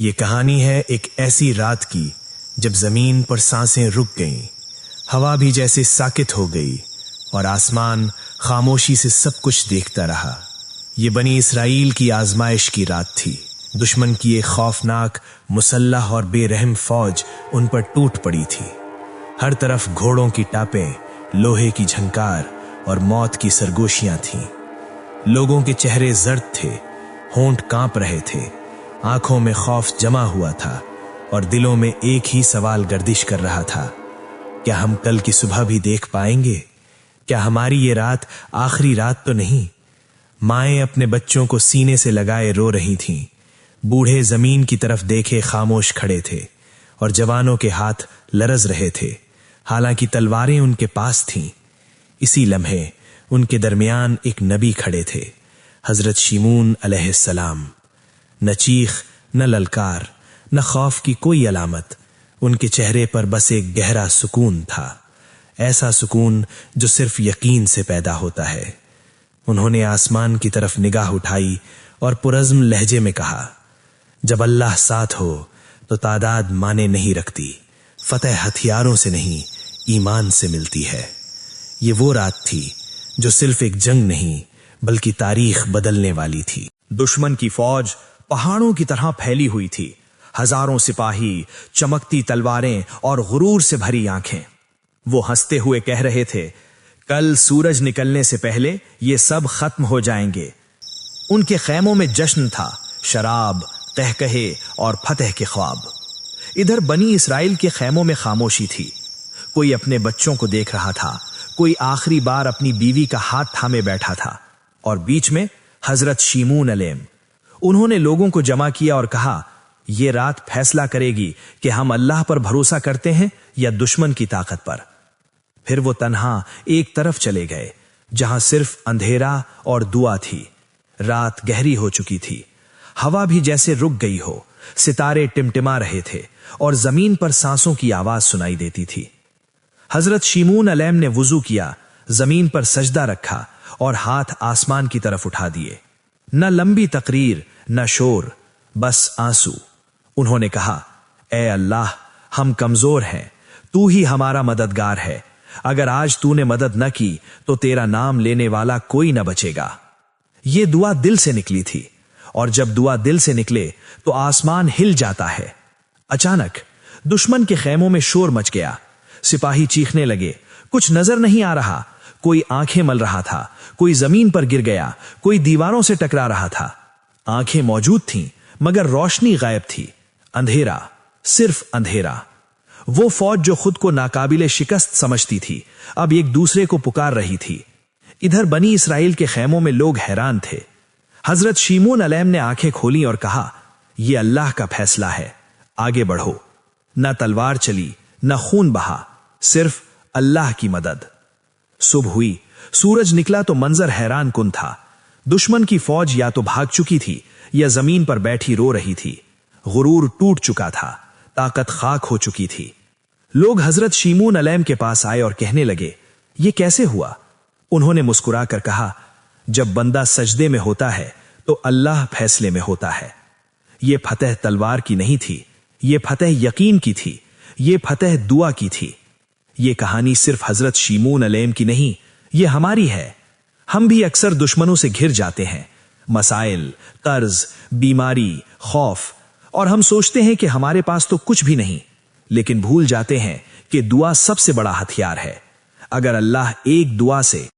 یہ کہانی ہے ایک ایسی رات کی جب زمین پر سانسیں رک گئیں، ہوا بھی جیسے ساکت ہو گئی اور آسمان خاموشی سے سب کچھ دیکھتا رہا۔ یہ بنی اسرائیل کی آزمائش کی رات تھی۔ دشمن کی ایک خوفناک مسلح اور بے رحم فوج ان پر ٹوٹ پڑی تھی۔ ہر طرف گھوڑوں کی ٹاپیں، لوہے کی جھنکار اور موت کی سرگوشیاں تھیں۔ لوگوں کے چہرے زرد تھے، ہونٹ کانپ رہے تھے، آنکھوں میں خوف جمع ہوا تھا اور دلوں میں ایک ہی سوال گردش کر رہا تھا، کیا ہم کل کی صبح بھی دیکھ پائیں گے؟ کیا ہماری یہ رات آخری رات تو نہیں؟ مائیں اپنے بچوں کو سینے سے لگائے رو رہی تھیں، بوڑھے زمین کی طرف دیکھے خاموش کھڑے تھے اور جوانوں کے ہاتھ لرز رہے تھے، حالانکہ تلواریں ان کے پاس تھیں۔ اسی لمحے ان کے درمیان ایک نبی کھڑے تھے، حضرت شیمون علیہ السلام۔ نہ چیخ، نہ للکار، نہ خوف کی کوئی علامت، ان کے چہرے پر بس ایک گہرا سکون تھا، ایسا سکون جو صرف یقین سے پیدا ہوتا ہے۔ انہوں نے آسمان کی طرف نگاہ اٹھائی اور پرعزم لہجے میں کہا، جب اللہ ساتھ ہو تو تعداد معنی نہیں رکھتی، فتح ہتھیاروں سے نہیں ایمان سے ملتی ہے۔ یہ وہ رات تھی جو صرف ایک جنگ نہیں بلکہ تاریخ بدلنے والی تھی۔ دشمن کی فوج پہاڑوں کی طرح پھیلی ہوئی تھی، ہزاروں سپاہی، چمکتی تلواریں اور غرور سے بھری آنکھیں۔ وہ ہنستے ہوئے کہہ رہے تھے، کل سورج نکلنے سے پہلے یہ سب ختم ہو جائیں گے۔ ان کے خیموں میں جشن تھا، شراب، قہقہے اور فتح کے خواب۔ ادھر بنی اسرائیل کے خیموں میں خاموشی تھی، کوئی اپنے بچوں کو دیکھ رہا تھا، کوئی آخری بار اپنی بیوی کا ہاتھ تھامے بیٹھا تھا، اور بیچ میں حضرت شیمون علیہ۔ انہوں نے لوگوں کو جمع کیا اور کہا، یہ رات فیصلہ کرے گی کہ ہم اللہ پر بھروسہ کرتے ہیں یا دشمن کی طاقت پر۔ پھر وہ تنہا ایک طرف چلے گئے جہاں صرف اندھیرا اور دعا تھی۔ رات گہری ہو چکی تھی، ہوا بھی جیسے رک گئی ہو، ستارے ٹمٹما رہے تھے اور زمین پر سانسوں کی آواز سنائی دیتی تھی۔ حضرت شیمون علیہ نے وضو کیا، زمین پر سجدہ رکھا اور ہاتھ آسمان کی طرف اٹھا دیے۔ نہ لمبی تقریر، نہ شور، بس آنسو۔ انہوں نے کہا، اے اللہ، ہم کمزور ہیں، تو ہی ہمارا مددگار ہے۔ اگر آج تو نے مدد نہ کی تو تیرا نام لینے والا کوئی نہ بچے گا۔ یہ دعا دل سے نکلی تھی، اور جب دعا دل سے نکلے تو آسمان ہل جاتا ہے۔ اچانک دشمن کے خیموں میں شور مچ گیا، سپاہی چیخنے لگے، کچھ نظر نہیں آ رہا، کوئی آنکھیں مل رہا تھا، کوئی زمین پر گر گیا، کوئی دیواروں سے ٹکرا رہا تھا۔ آنکھیں موجود تھیں مگر روشنی غائب تھی، اندھیرا، صرف اندھیرا۔ وہ فوج جو خود کو ناقابل شکست سمجھتی تھی اب ایک دوسرے کو پکار رہی تھی۔ ادھر بنی اسرائیل کے خیموں میں لوگ حیران تھے۔ حضرت شیمون علیہ نے آنکھیں کھولی اور کہا، یہ اللہ کا فیصلہ ہے، آگے بڑھو۔ نہ تلوار چلی، نہ خون بہا، صرف اللہ کی مدد۔ صبح ہوئی، سورج نکلا تو منظر حیران کن تھا۔ دشمن کی فوج یا تو بھاگ چکی تھی یا زمین پر بیٹھی رو رہی تھی۔ غرور ٹوٹ چکا تھا، طاقت خاک ہو چکی تھی۔ لوگ حضرت شیمون علیہ کے پاس آئے اور کہنے لگے، یہ کیسے ہوا؟ انہوں نے مسکرا کر کہا، جب بندہ سجدے میں ہوتا ہے تو اللہ فیصلے میں ہوتا ہے۔ یہ فتح تلوار کی نہیں تھی، یہ فتح یقین کی تھی، یہ فتح دعا کی تھی۔ یہ کہانی صرف حضرت شیمون علیہ کی نہیں، یہ ہماری ہے۔ ہم بھی اکثر دشمنوں سے گھر جاتے ہیں، مسائل، قرض، بیماری، خوف، اور ہم سوچتے ہیں کہ ہمارے پاس تو کچھ بھی نہیں، لیکن بھول جاتے ہیں کہ دعا سب سے بڑا ہتھیار ہے۔ اگر اللہ ایک دعا سے